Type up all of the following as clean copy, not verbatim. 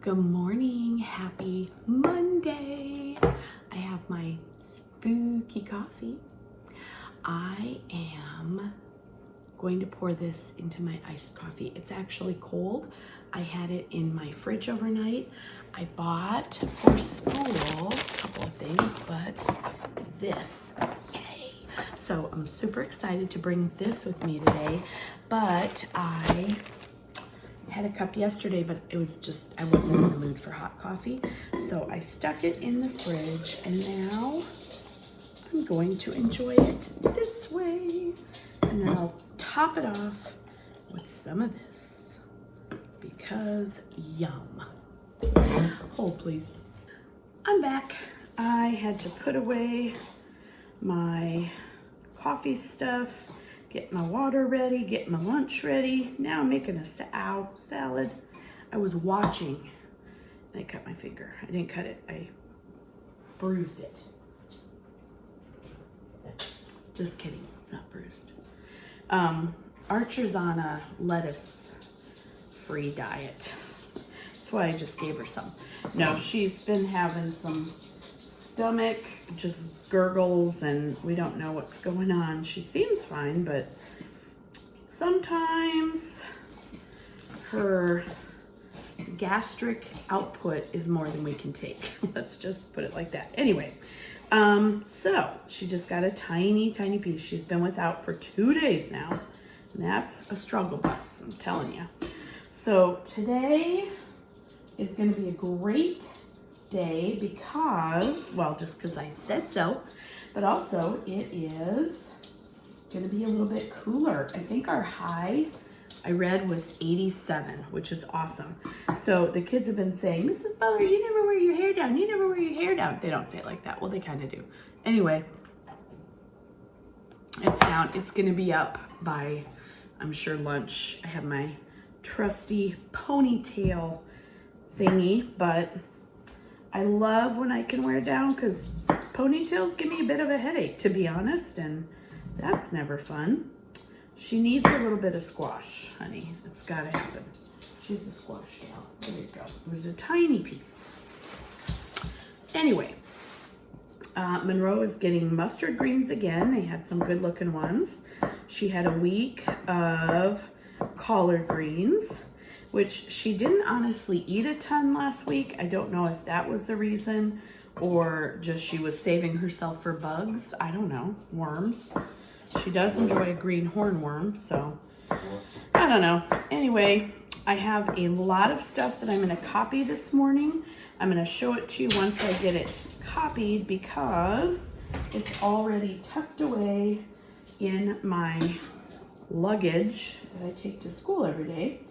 Good morning, happy Monday. I have my spooky coffee. I am going to pour this into my iced coffee. It's actually cold. I had it in my fridge overnight. I bought for school a couple of things, but this, yay. So I'm super excited to bring this with me today, but I had a cup yesterday, but it was just, I wasn't in the mood for hot coffee. So I stuck it in the fridge and now I'm going to enjoy it this way. And then I'll top it off with some of this because yum. Hold please. I'm back. I had to put away my coffee stuff, get my water ready, get my lunch ready. Now I'm making a salad. I was watching and I cut my finger. I didn't cut it, I bruised it. Just kidding, it's not bruised. Archer's on a lettuce-free diet. That's why I just gave her some. No, she's been having some stomach just gurgles and we don't know what's going on. She seems fine, but sometimes her gastric output is more than we can take. Let's just put it like that. Anyway, so she just got a tiny piece. She's been without for 2 days now, and that's a struggle bus, I'm telling you. So today is going to be a great day because, well, just because I said so, but also it is going to be a little bit cooler. I think our high I read was 87, which is awesome. So the kids have been saying, Mrs. Butler, you never wear your hair down. You never wear your hair down. They don't say it like that. Well, they kind of do. Anyway, it's down. It's going to be up by, I'm sure, lunch. I have my trusty ponytail thingy, but I love when I can wear it down because ponytails give me a bit of a headache, to be honest, and that's never fun. She needs a little bit of squash, honey. It's gotta happen. She's a squash gal. There you go. It was a tiny piece. Anyway, Monroe is getting mustard greens again. They had some good looking ones. She had a week of collard greens, which she didn't honestly eat a ton last week. I don't know if that was the reason or just she was saving herself for bugs. I don't know, worms. She does enjoy a green hornworm, so I don't know. Anyway, I have a lot of stuff that I'm going to copy this morning. I'm going to show it to you once I get it copied because it's already tucked away in my luggage that I take to school every day.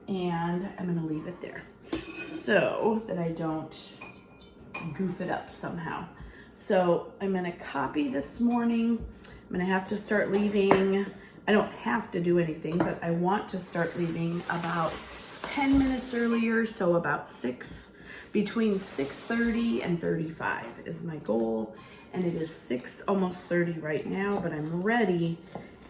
And I'm going to leave it there so that I don't goof it up somehow. So I'm going to copy this morning. I'm going to have to start leaving. I don't have to do anything, but I want to start leaving about 10 minutes earlier. So about between 6:30 and 35 is my goal. And it is almost 30 right now, but I'm ready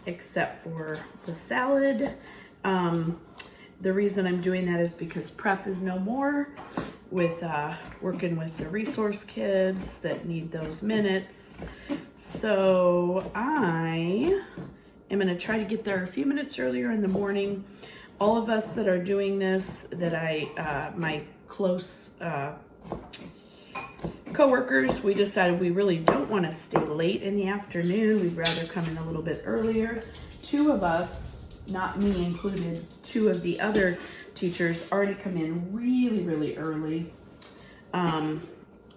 except for the salad. The reason I'm doing that is because prep is no more with working with the resource kids that need those minutes. So I am going to try to get there a few minutes earlier in the morning. All of us that are doing this, that my close coworkers, we decided we really don't want to stay late in the afternoon. We'd rather come in a little bit earlier. 2 of us, not me included, 2 of the other teachers already come in really early,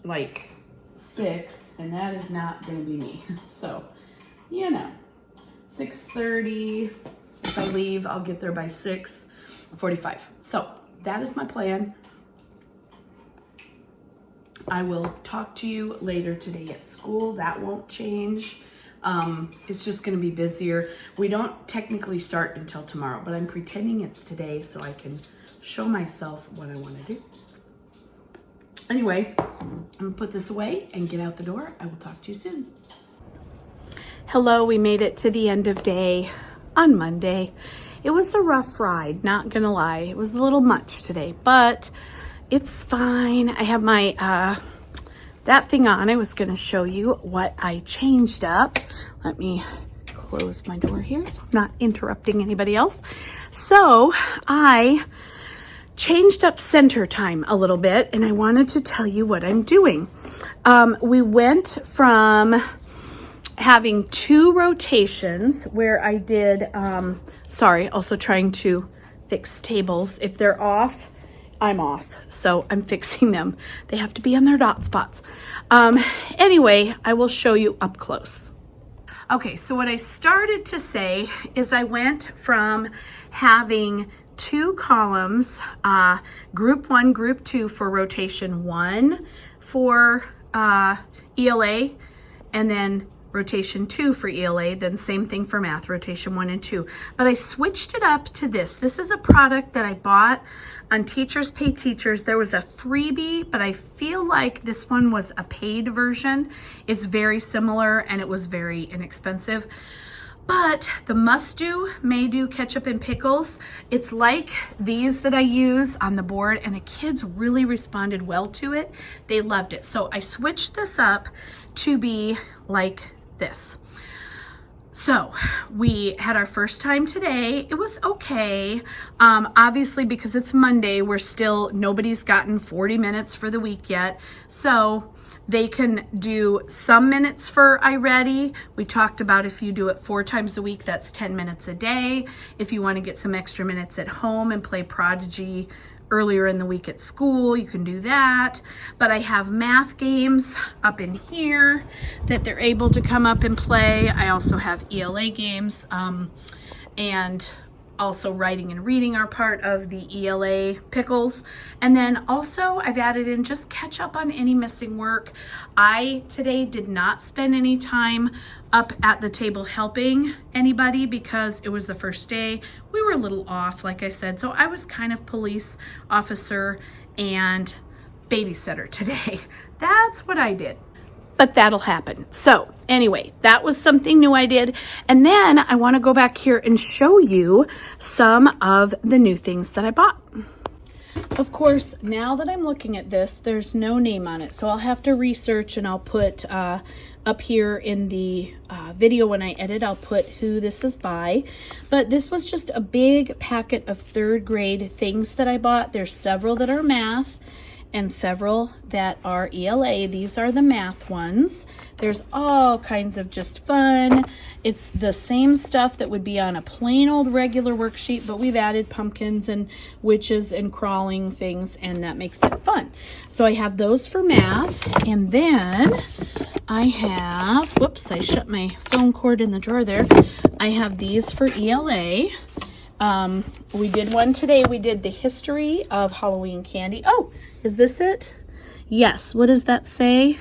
like 6, and that is not going to be me. So, you know, 6:30, if I leave, I'll get there by 6:45. So that is my plan. I will talk to you later today at school. That won't change. It's just going to be busier. We don't technically start until tomorrow, but I'm pretending it's today so I can show myself what I want to do. Anyway, I'm going to put this away and get out the door. I will talk to you soon. Hello, we made it to the end of day on Monday. It was a rough ride, not going to lie. It was a little much today, but It's fine. I have my that thing on. I was going to show you what I changed up. Let me close my door here so I'm not interrupting anybody else. So I changed up center time a little bit, and I wanted to tell you what I'm doing. We went from having 2 rotations where I did, also trying to fix tables. If they're off, I'm off. So I'm fixing them. They have to be on their dot spots. Anyway, I will show you up close. Okay, so what I started to say is I went from having 2 columns, group 1, group 2 for rotation 1 for ELA, and then rotation 2 for ELA, then same thing for math, rotation 1 and 2. But I switched it up to this. This is a product that I bought on Teachers Pay Teachers. There was a freebie, but I feel like this one was a paid version. It's very similar and it was very inexpensive. But the Must Do, May Do ketchup and pickles, it's like these that I use on the board, and the kids really responded well to it. They loved it. So I switched this up to be like this. So we had our first time today. It was okay. Obviously, because it's Monday, nobody's gotten 40 minutes for the week yet. So they can do some minutes for iReady. We talked about if you do it 4 times a week, that's 10 minutes a day. If you want to get some extra minutes at home and play Prodigy earlier in the week at school, you can do that. But I have math games up in here that they're able to come up and play. I also have ELA games, and also writing and reading are part of the ELA pickles. And then also I've added in just catch up on any missing work. I today did not spend any time up at the table helping anybody because it was the first day. We were a little off, like I said, so I was kind of police officer and babysitter today. That's what I did. But that'll happen. So anyway, that was something new I did. And then I want to go back here and show you some of the new things that I bought. Of course, now that I'm looking at this, there's no name on it. So I'll have to research, and I'll put up here in the video when I edit, I'll put who this is by. But this was just a big packet of 3rd grade things that I bought. There's several that are math and several that are ELA. These are the math ones. There's all kinds of just fun. It's the same stuff that would be on a plain old regular worksheet, but we've added pumpkins and witches and crawling things, and that makes it fun. So I have those for math, and then I have, whoops, I shut my phone cord in the drawer there. I have these for ELA. We did one today. We did the history of Halloween candy. Oh, is this it? Yes. What does that say?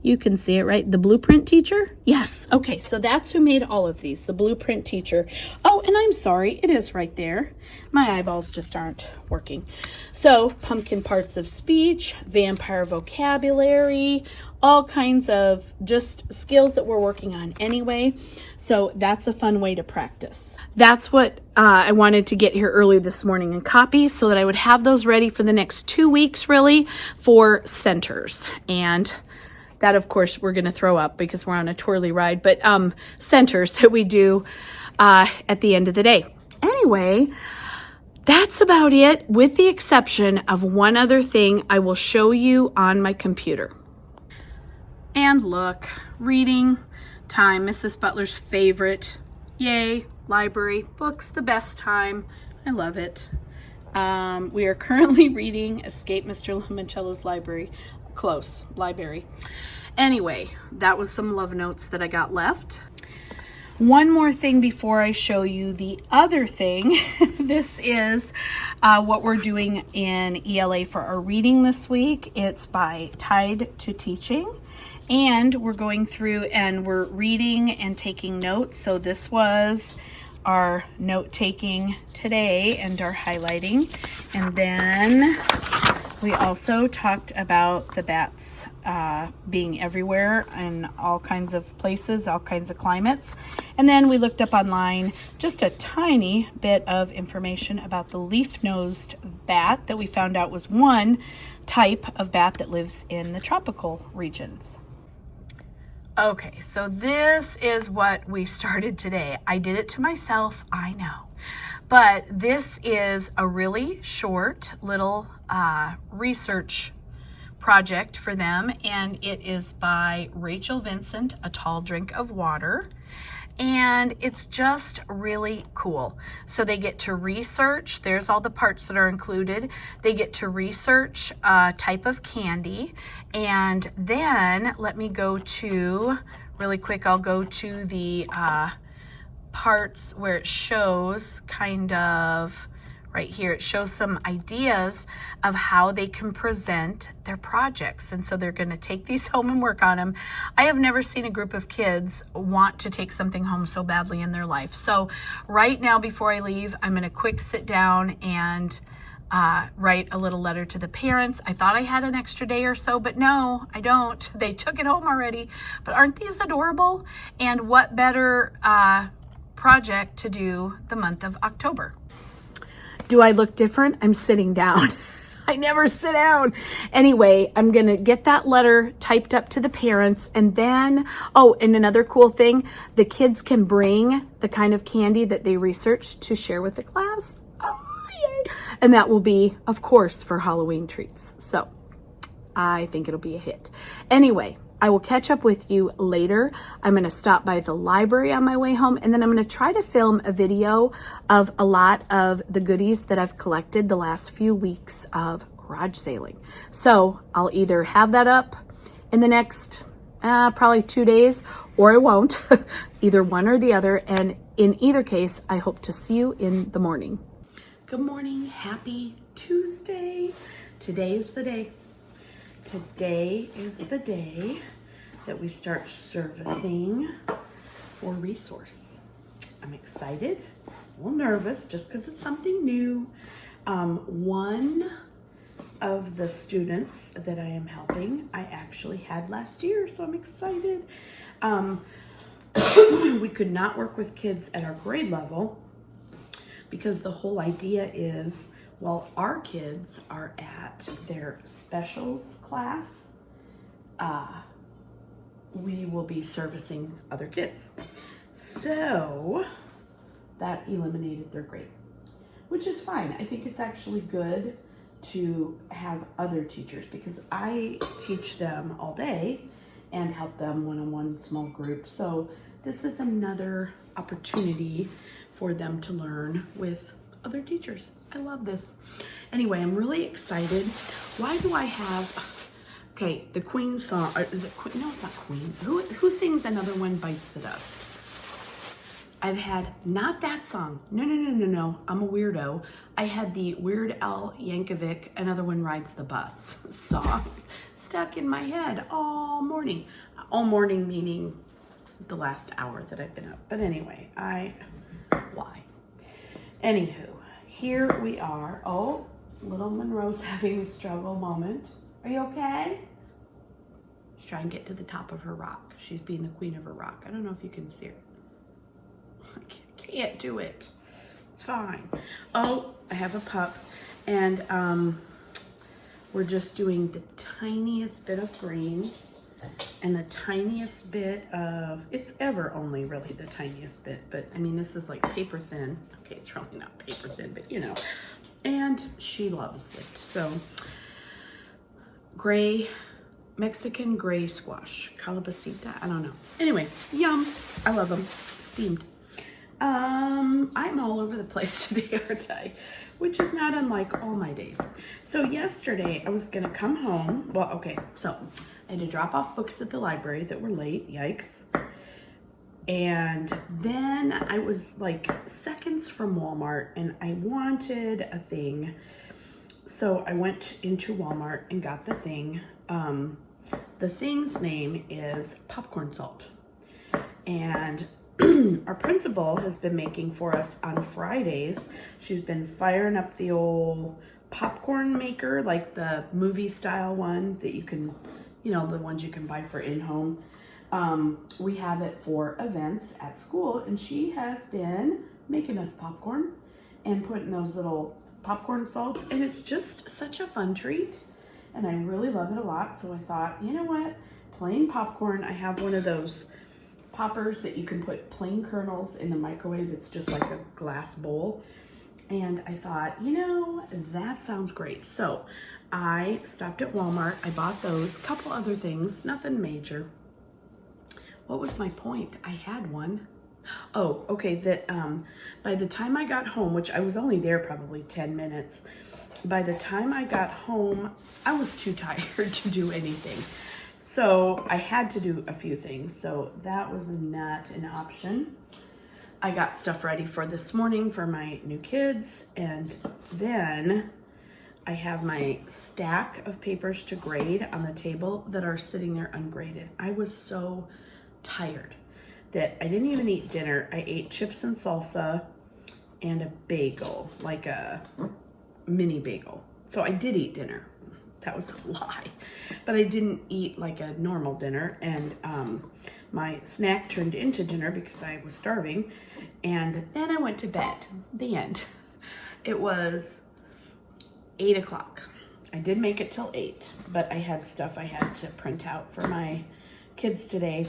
You can see it, right? The Blueprint Teacher? Yes. Okay, so that's who made all of these, the Blueprint Teacher. Oh, and I'm sorry, it is right there. My eyeballs just aren't working. So, pumpkin parts of speech, vampire vocabulary, all kinds of just skills that we're working on anyway. So that's a fun way to practice. That's what I wanted to get here early this morning and copy so that I would have those ready for the next 2 weeks, really, for centers. And that, of course, we're going to throw up because we're on a twirly ride, but centers that we do at the end of the day. Anyway, that's about it, with the exception of one other thing I will show you on my computer. And look, reading time, Mrs. Butler's favorite. Yay, library, books, the best time. I love it. We are currently reading Escape Mr. Limoncello's Library. Anyway, that was some love notes that I got left. One more thing before I show you the other thing. This is what we're doing in ELA for our reading this week. It's by Tide to Teaching. And we're going through and we're reading and taking notes. So this was our note taking today and our highlighting. And then We also talked about the bats being everywhere in all kinds of places, all kinds of climates. And then we looked up online just a tiny bit of information about the leaf-nosed bat that we found out was one type of bat that lives in the tropical regions. Okay, so this is what we started today. I did it to myself, I know. But this is a really short little research project for them, and it is by Rachel Vincent, A Tall Drink of Water. And it's just really cool. So they get to research, there's all the parts that are included. They get to research a type of candy. And then let me go to, really quick, I'll go to the parts where it shows kind of, right here, it shows some ideas of how they can present their projects. And so they're going to take these home and work on them. I have never seen a group of kids want to take something home so badly in their life. So right now, before I leave, I'm going to quick sit down and write a little letter to the parents. I thought I had an extra day or so, but no, I don't. They took it home already. But aren't these adorable? And what better project to do the month of October? Do I look different? I'm sitting down. I never sit down. Anyway, I'm going to get that letter typed up to the parents. And then, oh, and another cool thing, the kids can bring the kind of candy that they researched to share with the class. Oh, yay. And that will be, of course, for Halloween treats. So I think it'll be a hit. Anyway, I will catch up with you later. I'm going to stop by the library on my way home, and then I'm going to try to film a video of a lot of the goodies that I've collected the last few weeks of garage sailing. So I'll either have that up in the next probably 2 days, or I won't, either one or the other. And in either case, I hope to see you in the morning. Good morning. Happy Tuesday. Today is the day. Today is the day that we start servicing for Resource. I'm excited, a little nervous just because it's something new. One of the students that I am helping, I actually had last year, so I'm excited. We could not work with kids at our grade level because the whole idea is, while our kids are at their specials class, we will be servicing other kids. So that eliminated their grade, which is fine. I think it's actually good to have other teachers because I teach them all day and help them one-on-one small group. So this is another opportunity for them to learn with other teachers. I love this. Anyway, I'm really excited. Why do I have, okay, the Queen song, is it Queen? No, it's not Queen. Who sings Another One Bites the Dust? I've had, not that song. No. I'm a weirdo. I had the Weird Al Yankovic, Another One Rides the Bus song stuck in my head all morning. All morning meaning the last hour that I've been up. But anyway, why? Anywho, here we are. Oh, little Monroe's having a struggle moment. Are you okay? She's trying to get to the top of her rock. She's being the queen of her rock. I don't know if you can see her. I can't do it. It's fine. Oh, I have a pup. And we're just doing the tiniest bit of green and the tiniest bit of, it's ever only really the tiniest bit, but I mean, this is like paper thin. Okay, it's probably not paper thin, but you know, and she loves it. So gray, Mexican gray squash, calabacita, I don't know. Anyway, yum, I love them, steamed. I'm all over the place today, aren't I? Which is not unlike all my days. So yesterday I was gonna come home. Well, okay, so I had to drop off books at the library that were late, yikes. And then I was like seconds from Walmart and I wanted a thing. So I went into Walmart and got the thing. The thing's name is popcorn salt. And our principal has been making for us on Fridays. She's been firing up the old popcorn maker, like the movie style one that you can, you know, the ones you can buy for in-home. We have it for events at school, and she has been making us popcorn and putting those little popcorn salts, and it's just such a fun treat, and I really love it a lot. So I thought, you know what, plain popcorn. I have one of those poppers that you can put plain kernels in the microwave. It's just like a glass bowl. And I thought, you know, that sounds great. So I stopped at Walmart. I bought those, couple other things, nothing major. What was my point? I had one. Oh, okay, that by the time I got home, which I was only there probably 10 minutes, by the time I got home, I was too tired to do anything. So I had to do a few things. So that was not an option. I got stuff ready for this morning for my new kids, and then I have my stack of papers to grade on the table that are sitting there ungraded. I was so tired that I didn't even eat dinner. I ate chips and salsa and a bagel, like a mini bagel. So I did eat dinner. That was a lie. But I didn't eat like a normal dinner, and my snack turned into dinner because I was starving, and then I went to bed. The end. It was 8 o'clock. I did make it till 8, but I had stuff I had to print out for my kids today.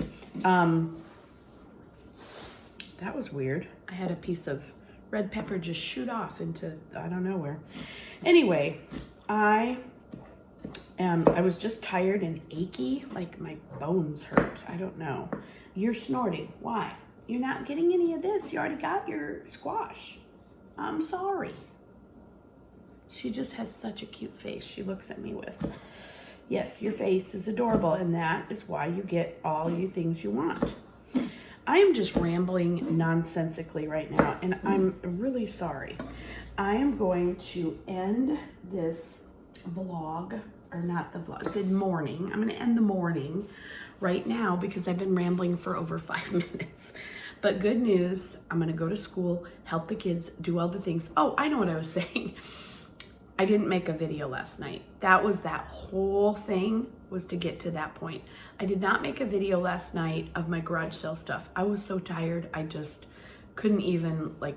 That was weird. I had a piece of red pepper just shoot off into, I don't know where. Anyway, I was just tired and achy, like my bones hurt. I don't know. You're snorting. Why? You're not getting any of this. You already got your squash. I'm sorry. She just has such a cute face. She looks at me with, yes, your face is adorable, and that is why you get all you things you want. I am just rambling nonsensically right now, and I'm really sorry. I am going to end this vlog, or not the vlog, the morning. I'm going to end the morning right now because I've been rambling for over 5 minutes. But good news, I'm going to go to school, help the kids, do all the things. Oh, I know what I was saying. I didn't make a video last night. That whole thing was to get to that point. I did not make a video last night of my garage sale stuff. I was so tired, I just couldn't even like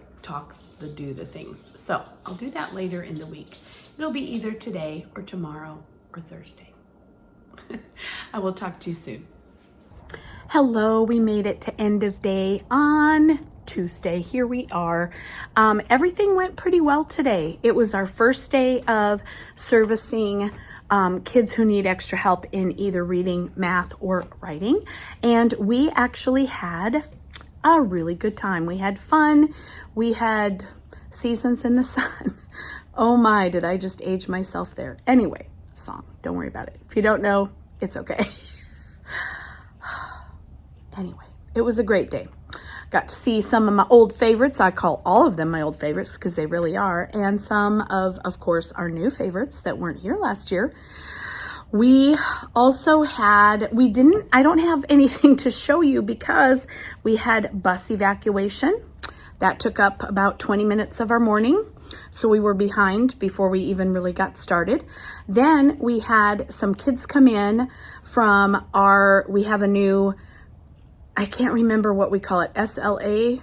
do the things. So I'll do that later in the week. It'll be either today or tomorrow or Thursday. I will talk to you soon. Hello, we made it to end of day on Tuesday. Here we are. Everything went pretty well today. It was our first day of servicing kids who need extra help in either reading, math, or writing. And we actually had a really good time. We had fun. We had seasons in the sun. Oh my, did I just age myself there? Anyway, song. Don't worry about it. If you don't know, it's okay. Anyway, it was a great day. Got to see some of my old favorites. I call all of them my old favorites because they really are. And some of course, our new favorites that weren't here last year. We also had, I don't have anything to show you because we had bus evacuation. That took up about 20 minutes of our morning. So we were behind before we even really got started. Then we had some kids come in from we have a new, I can't remember what we call it, SLA,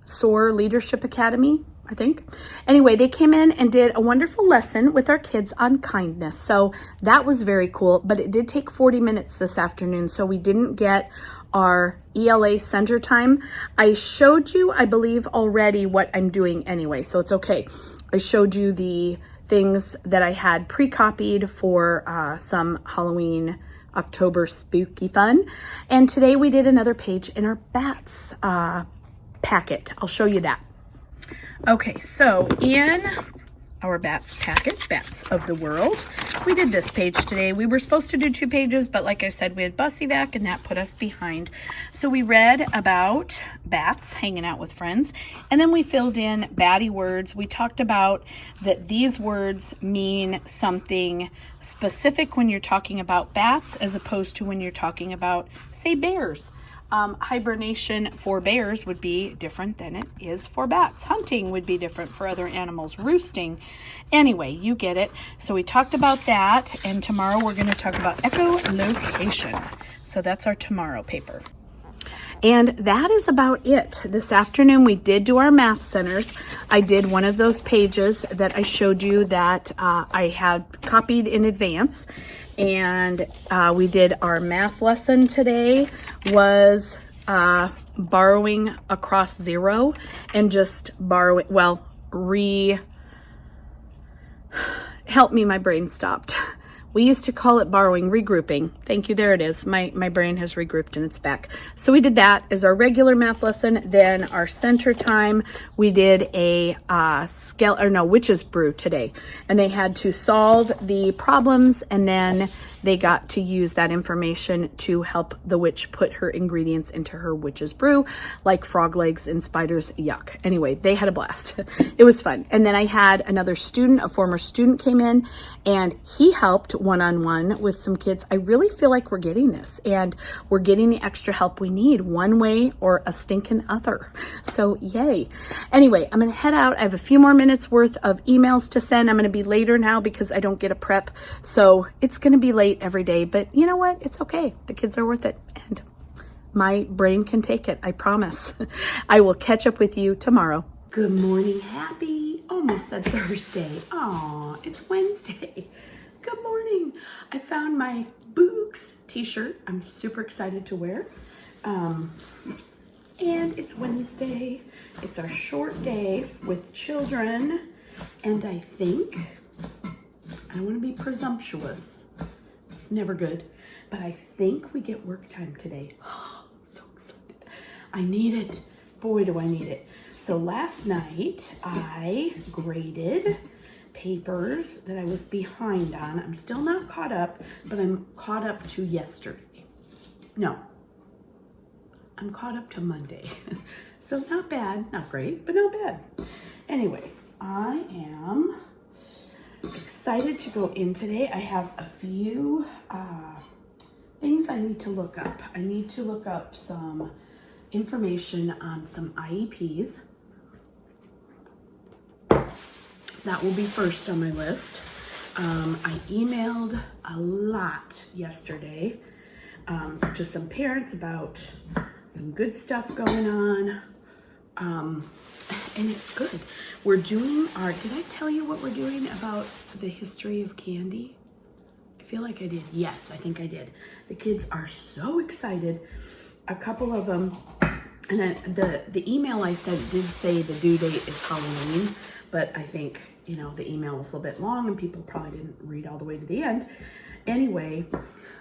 SOAR Leadership Academy, I think. Anyway, they came in and did a wonderful lesson with our kids on kindness. So that was very cool, but it did take 40 minutes this afternoon, so we didn't get our ELA center time. I showed you, I believe, already what I'm doing anyway, so it's okay. I showed you the things that I had pre-copied for some Halloween October spooky fun. And today we did another page in our bats packet. I'll show you that. Okay, so in our bats packet, Bats of the World, we did this page today. We were supposed to do 2 pages, but like I said, we had bus evac and that put us behind. So we read about bats hanging out with friends, and then we filled in batty words. We talked about that these words mean something specific when you're talking about bats as opposed to when you're talking about, say, bears. hibernation for bears would be different than it is for bats. Hunting would be different for other animals. Roosting. Anyway, you get it. So we talked about that, and tomorrow we're going to talk about echolocation. So that's our tomorrow paper. And that is about it. This afternoon we did do our math centers. I did one of those pages that I showed you that I had copied in advance. And we did our math lesson today was borrowing across zero and just borrowing, well, help me, my brain stopped. We used to call it borrowing, regrouping. Thank you, there it is. My brain has regrouped and it's back. So we did that as our regular math lesson. Then our center time, we did a witch's brew today. And they had to solve the problems, and then they got to use that information to help the witch put her ingredients into her witch's brew, like frog legs and spiders. Yuck. Anyway, they had a blast. It was fun. And then I had another student, a former student came in, and he helped one-on-one with some kids. I really feel like we're getting this, and we're getting the extra help we need one way or a stinking other. So yay. Anyway, I'm going to head out. I have a few more minutes worth of emails to send. I'm going to be later now because I don't get a prep. So it's going to be late every day, but you know what? It's okay. The kids are worth it, and my brain can take it. I promise. I will catch up with you tomorrow. Good morning. Happy, almost said Thursday. Aw, it's Wednesday. Good morning. I found my Books t-shirt. I'm super excited to wear. And it's Wednesday. It's our short day with children. And I think, I don't want to be presumptuous. It's never good. But I think we get work time today. Oh, I'm so excited. I need it. Boy, do I need it. So last night I graded papers that I was behind on. I'm still not caught up, but I'm caught up to yesterday. No, I'm caught up to Monday. So not bad, not great, but not bad. Anyway, I am excited to go in today. I have a few things I need to look up. I need to look up some information on some IEPs. That will be first on my list. I emailed a lot yesterday to some parents about some good stuff going on. And it's good. We're doing our, did I tell you what we're doing about the history of candy? I feel like I did. Yes, I think I did. The kids are so excited. A couple of them, and the email I sent did say the due date is Halloween, but I think, you know, the email was a little bit long and people probably didn't read all the way to the end. Anyway,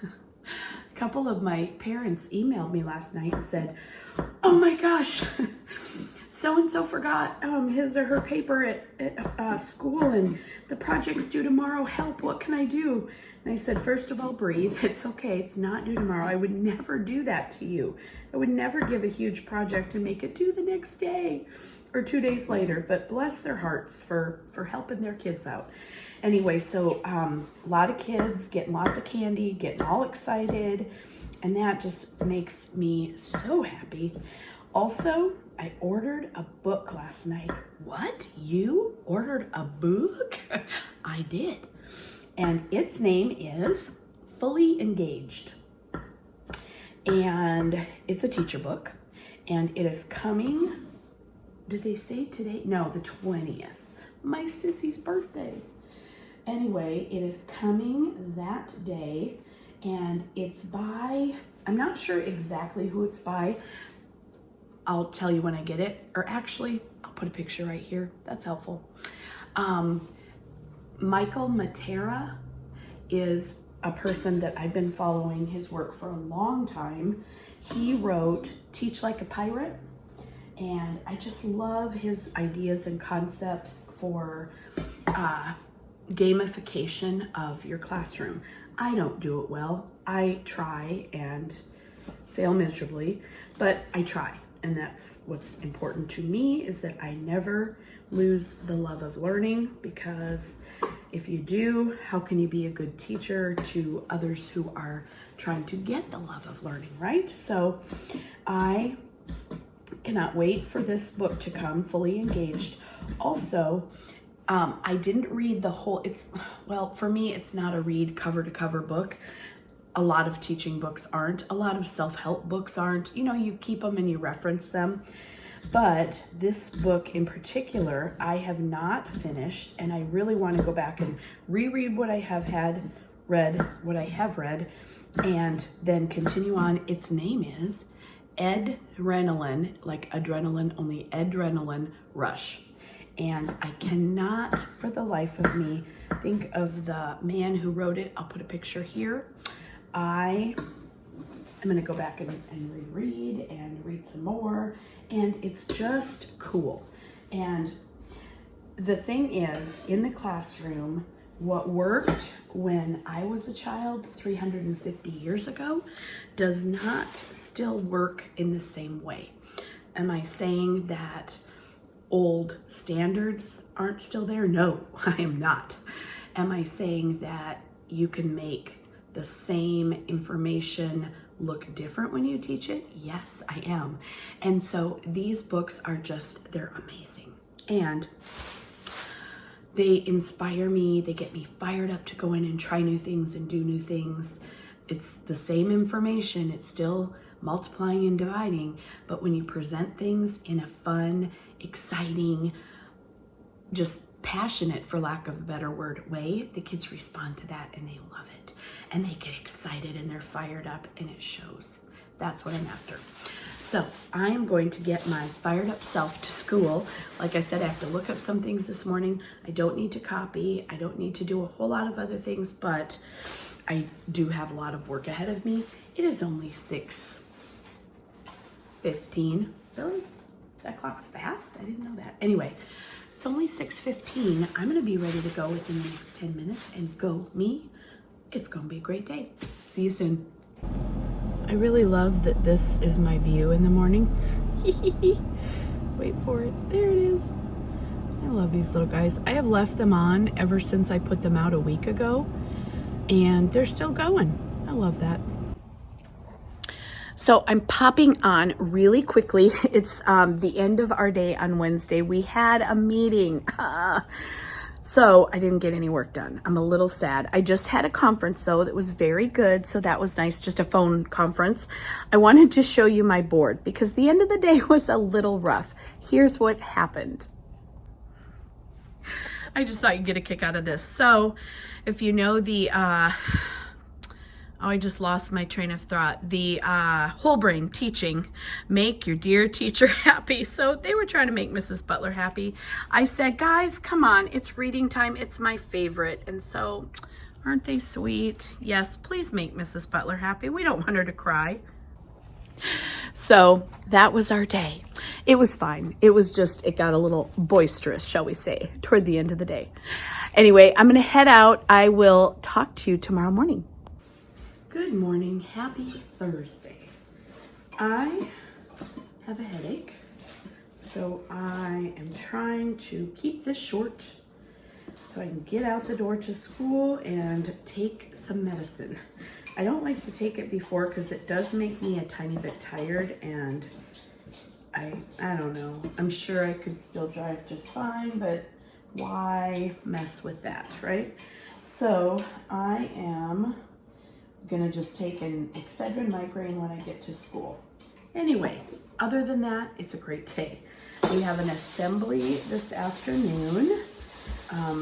a couple of my parents emailed me last night and said, oh my gosh, so-and-so forgot his or her paper at school, and the project's due tomorrow. Help, what can I do? And I said, first of all, breathe. It's okay. It's not due tomorrow. I would never do that to you. I would never give a huge project and make it due the next day or 2 days later, but bless their hearts for helping their kids out. Anyway, so a lot of kids getting lots of candy, getting all excited, and that just makes me so happy. Also, I ordered a book last night. What? You ordered a book? I did. And its name is Fully Engaged. And it's a teacher book. And it is coming, did they say today? No, the 20th. My sissy's birthday. Anyway, it is coming that day. And it's by, I'm not sure exactly who it's by. I'll tell you when I get it. Or actually, I'll put a picture right here. That's helpful. Michael Matera is a person that I've been following his work for a long time. He wrote Teach Like a Pirate, and I just love his ideas and concepts for gamification of your classroom. I don't do it well. I try and fail miserably, but I try. And that's what's important to me, is that I never lose the love of learning, because If you do, how can you be a good teacher to others who are trying to get the love of learning, right? So I cannot wait for this book to come, Fully Engaged. Also, I didn't read the whole, well, for me, it's not a read cover to cover book. A lot of teaching books aren't. A lot of self-help books aren't. You know, you keep them and you reference them. But this book in particular, I have not finished, and I really want to go back and reread what I have read, and then continue on. Its name is Edrenaline, like adrenaline, only Adrenaline Rush. And I cannot for the life of me think of the man who wrote it. I'll put a picture here. I'm going to go back and reread and read some more, and it's just cool. And the thing is, in the classroom, what worked when I was a child 350 years ago does not still work in the same way. Am I saying that old standards aren't still there? No, I am not. Am I saying that you can make the same information look different when you teach it? Yes, I am. And so these books are they're amazing. And they inspire me. They get me fired up to go in and try new things and do new things. It's the same information. It's still multiplying and dividing. But when you present things in a fun, exciting, just passionate, for lack of a better word, way, the kids respond to that and they love it. And they get excited and they're fired up, and it shows. That's what I'm after. So I am going to get my fired up self to school. Like I said, I have to look up some things this morning. I don't need to copy. I don't need to do a whole lot of other things, but I do have a lot of work ahead of me. It is only 6:15. Really? That clock's fast? I didn't know that. Anyway, it's only 6:15. I'm gonna be ready to go within the next 10 minutes and go me. It's gonna be a great day. See you soon. I really love that this is my view in the morning. Wait for it. There it is. I love these little guys. I have left them on ever since I put them out a week ago, and they're still going. I love that. So I'm popping on really quickly. It's the end of our day on Wednesday. We had a meeting. So I didn't get any work done. I'm a little sad. I just had a conference though that was very good. So that was nice, just a phone conference. I wanted to show you my board because the end of the day was a little rough. Here's what happened. I just thought you'd get a kick out of this. So if you know the, I just lost my train of thought. The whole brain teaching, make your dear teacher happy. So they were trying to make Mrs. Butler happy. I said, guys, come on, it's reading time. It's my favorite. And so, aren't they sweet? Yes, please make Mrs. Butler happy. We don't want her to cry. So that was our day. It was fine. It was just, it got a little boisterous, shall we say, toward the end of the day. Anyway, I'm going to head out. I will talk to you tomorrow morning. Good morning. Happy Thursday. I have a headache, so I am trying to keep this short so I can get out the door to school and take some medicine. I don't like to take it before because it does make me a tiny bit tired, and I don't know. I'm sure I could still drive just fine, but why mess with that, right? So I am gonna just take an Excedrin migraine when I get to school. Anyway, other than that, it's a great day. We have an assembly this afternoon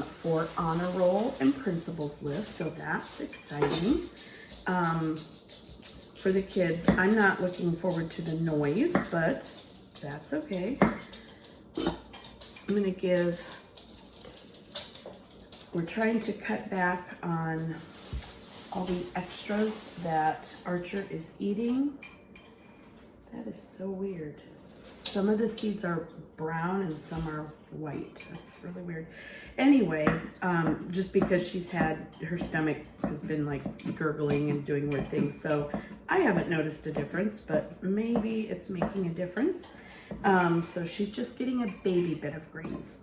for honor roll and principals list, so that's exciting. For the kids, I'm not looking forward to the noise, but that's okay. We're trying to cut back on all the extras that Archer is eating. That is so weird. Some of the seeds are brown and some are white. That's really weird. Anyway, just because her stomach has been like gurgling and doing weird things. So I haven't noticed a difference, but maybe it's making a difference. So she's just getting a baby bit of greens.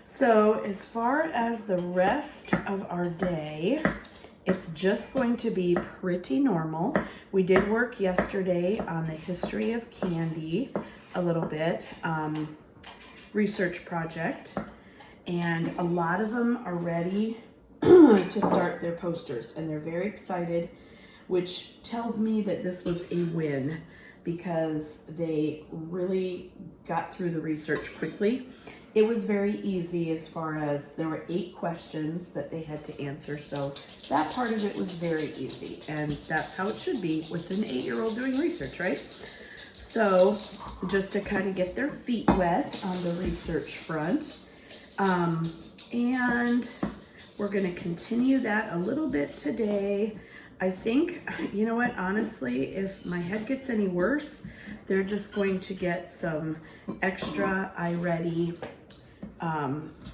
So as far as the rest of our day, it's just going to be pretty normal. We did work yesterday on the history of candy a little bit, research project, and a lot of them are ready to start their posters, and they're very excited, which tells me that this was a win because they really got through the research quickly. It was very easy as far as there were 8 questions that they had to answer, so that part of it was very easy, and that's how it should be with an 8-year-old doing research, right? So just to kind of get their feet wet on the research front, and we're going to continue that a little bit today. I think, you know what, honestly, if my head gets any worse, they're just going to get some extra iReady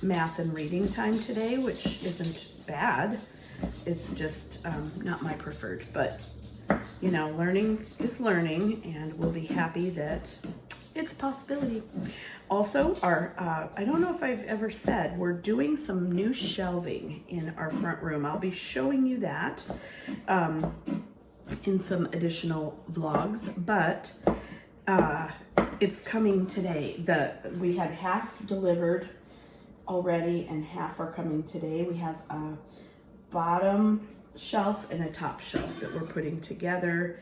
math and reading time today, which isn't bad. It's just not my preferred, but you know, learning is learning, and we'll be happy that it's a possibility. Also, I don't know if I've ever said, we're doing some new shelving in our front room. I'll be showing you that in some additional vlogs, but it's coming today. We had half delivered already and half are coming today. We have a bottom shelf and a top shelf that we're putting together,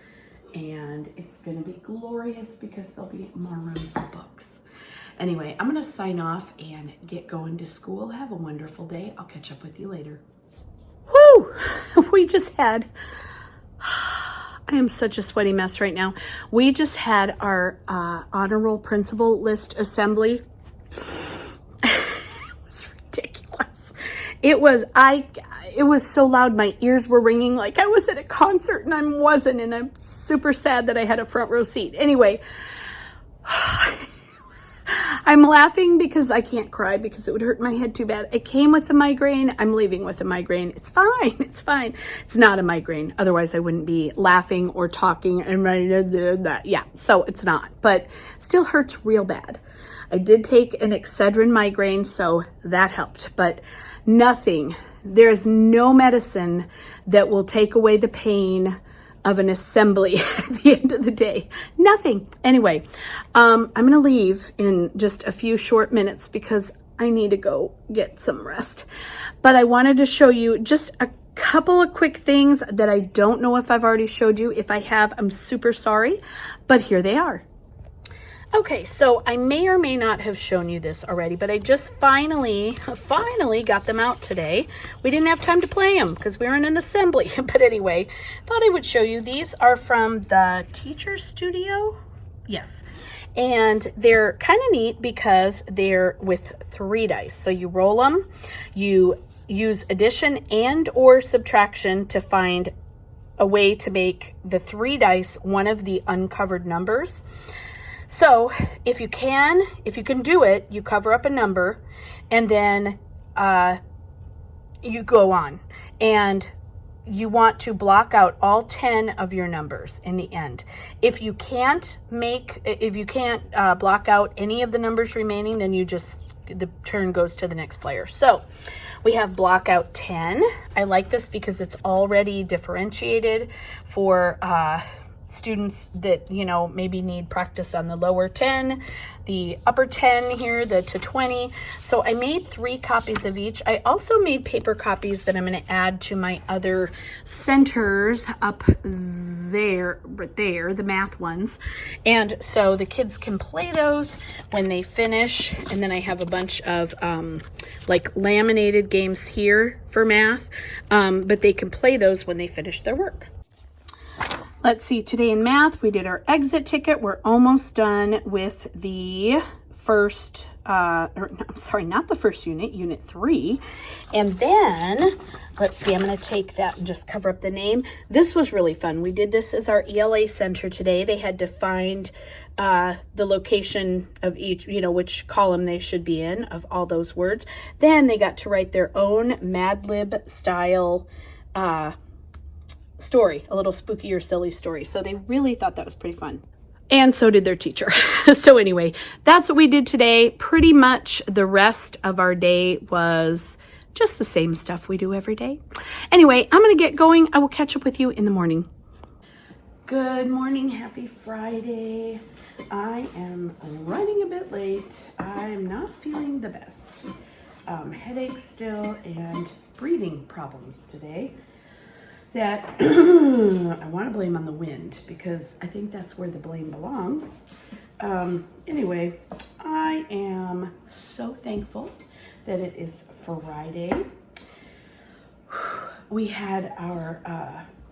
and it's going to be glorious because there'll be more room for books. Anyway, I'm going to sign off and get going to school. Have a wonderful day. I'll catch up with you later. Woo! We just had, I am such a sweaty mess right now. We just had our honor roll principal list assembly. It was ridiculous. It was so loud, my ears were ringing like I was at a concert, and I wasn't, and I'm super sad that I had a front row seat. Anyway, I'm laughing because I can't cry because it would hurt my head too bad. I came with a migraine. I'm leaving with a migraine. It's fine. It's fine. It's not a migraine. Otherwise, I wouldn't be laughing or talking and that. Yeah, so it's not, but still hurts real bad. I did take an Excedrin migraine, so that helped, but nothing. There's no medicine that will take away the pain of an assembly at the end of the day. Nothing. Anyway, I'm going to leave in just a few short minutes because I need to go get some rest. But I wanted to show you just a couple of quick things that I don't know if I've already showed you. If I have, I'm super sorry, but here they are. Okay, so I may or may not have shown you this already, but I just finally got them out today. We didn't have time to play them because we were in an assembly. But anyway, thought I would show you. These are from the Teacher's Studio. Yes. And they're kind of neat because they're with 3 dice. So you roll them, you use addition and or subtraction to find a way to make the 3 dice one of the uncovered numbers. So if you can do it, you cover up a number and then you go on, and you want to block out all 10 of your numbers in the end. If you can't block out any of the numbers remaining, then the turn goes to the next player. So we have block out 10. I like this because it's already differentiated for students that, you know, maybe need practice on the lower 10, the upper 10 here, the to 20. So I made 3 copies of each. I also made paper copies that I'm going to add to my other centers up there, right there, the math ones. And so the kids can play those when they finish. And then I have a bunch of like laminated games here for math, but they can play those when they finish their work. Let's see, today in math, we did our exit ticket. We're almost done with the first, not the first unit, unit 3. And then, let's see, I'm going to take that and just cover up the name. This was really fun. We did this as our ELA center today. They had to find the location of each, you know, which column they should be in of all those words. Then they got to write their own Mad Lib style story, a little spooky or silly story. So they really thought that was pretty fun. And so did their teacher. So anyway, that's what we did today. Pretty much the rest of our day was just the same stuff we do every day. Anyway, I'm going to get going. I will catch up with you in the morning. Good morning. Happy Friday. I am running a bit late. I'm not feeling the best. Headache still and breathing problems today. That I want to blame on the wind because I think that's where the blame belongs. Anyway, I am so thankful that it is Friday. We had our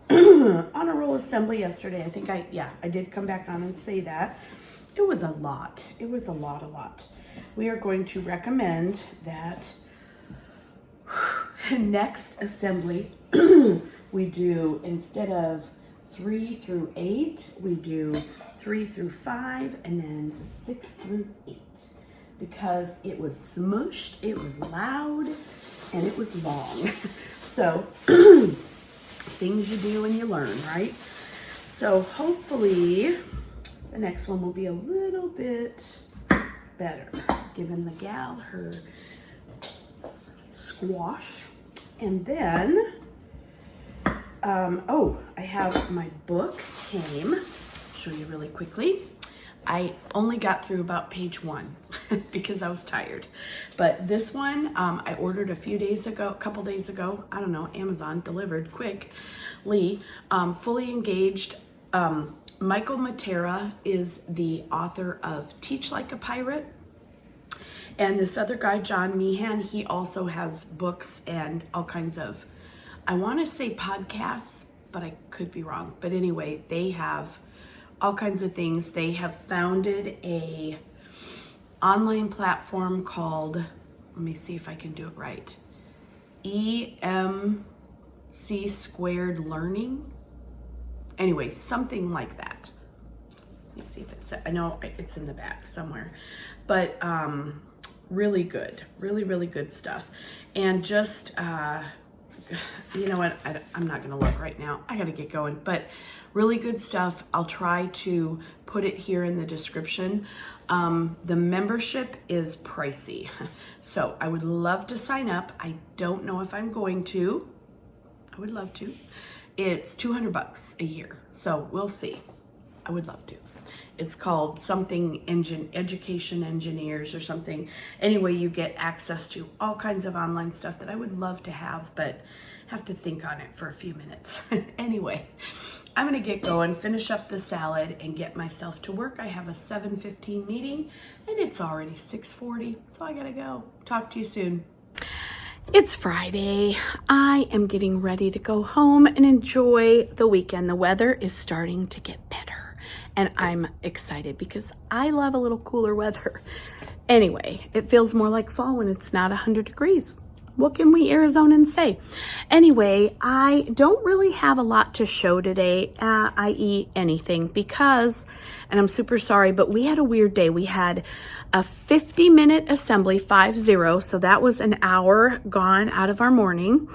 honor roll assembly yesterday. I think I did come back on and say that. It was a lot. It was a lot. We are going to recommend that next assembly we do, instead of 3 through 8, we do 3 through 5 and then 6 through 8, because it was smushed, it was loud, and it was long. So things you do and you learn, right? So hopefully the next one will be a little bit better, giving the gal her squash. And then I have my book came. Show you really quickly. I only got through about page 1 because I was tired. But this one I ordered a couple days ago. I don't know, Amazon delivered quickly. Fully Engaged. Michael Matera is the author of Teach Like a Pirate. And this other guy, John Meehan, he also has books and all kinds of, I want to say podcasts, but I could be wrong. But anyway, they have all kinds of things. They have founded a online platform called, let me see if I can do it right, EMC Squared Learning. Anyway, something like that. Let me see if it's, I know it's in the back somewhere, but really good, really good stuff. And just, you know what, I'm not gonna look right now. I gotta get going, but really good stuff. I'll try to put it here in the description. The membership is pricey, so I would love to sign up. I don't know if I'm going to. I would love to. It's $200 a year, so we'll see. I would love to. It's called something Education Engineers or something. Anyway, you get access to all kinds of online stuff that I would love to have, but have to think on it for a few minutes. Anyway, I'm gonna get going, finish up the salad, and get myself to work. I have a 7:15 meeting, and it's already 6:40, so I gotta go. Talk to you soon. It's Friday. I am getting ready to go home and enjoy the weekend. The weather is starting to get better, and I'm excited because I love a little cooler weather. Anyway, it feels more like fall when it's not 100 degrees. What can we Arizonans say? Anyway, I don't really have a lot to show today, i.e. anything, because, and I'm super sorry, but we had a weird day. We had a 50-minute assembly, 50, so that was an hour gone out of our morning.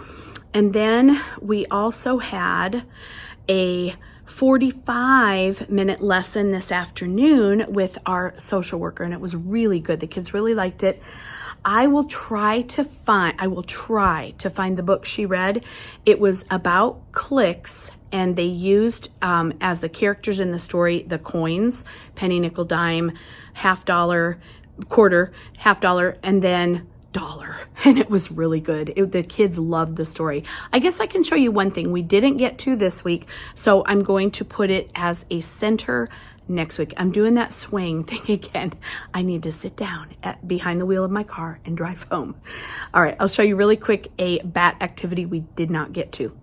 And then we also had a 45-minute lesson this afternoon with our social worker, and it was really good. The kids really liked it. I will try to find the book she read. It was about clicks, and they used as the characters in the story the coins, penny, nickel, dime, $50, quarter, $50, and then dollar. And it was really good. The kids loved the story. I guess I can show you one thing we didn't get to this week, so I'm going to put it as a center next week. I'm doing that swing thing again. I need to sit down behind the wheel of my car and drive home. All right, I'll show you really quick a bat activity we did not get to.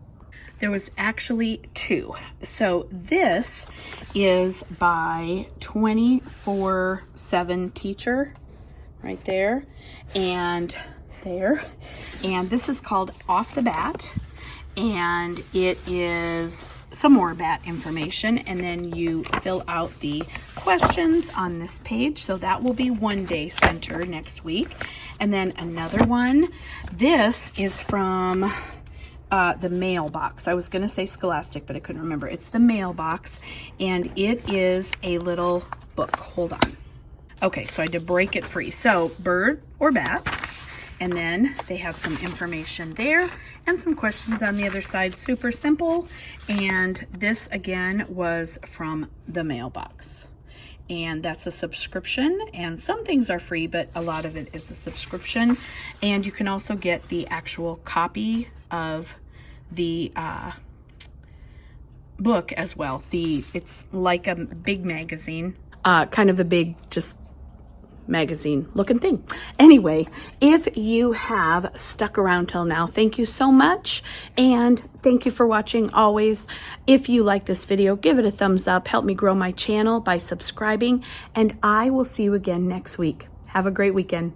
There was actually 2. So this is by 24/7 Teacher, right there, and there. And this is called Off the Bat, and it is some more bat information, and then you fill out the questions on this page. So that will be one day center next week. And then another one, this is from the mailbox. I was going to say Scholastic, but I couldn't remember. It's the mailbox, and it is a little book. Hold on. Okay, so I had to break it free. So bird or bat, and then they have some information there and some questions on the other side. Super simple. And this again was from the mailbox. And that's a subscription, and some things are free, but a lot of it is a subscription. And you can also get the actual copy of the book as well. It's like a big magazine, kind of a big just magazine looking thing. Anyway, if you have stuck around till now, thank you so much, and thank you for watching always. If you like this video, give it a thumbs up. Help me grow my channel by subscribing, and I will see you again next week. Have a great weekend.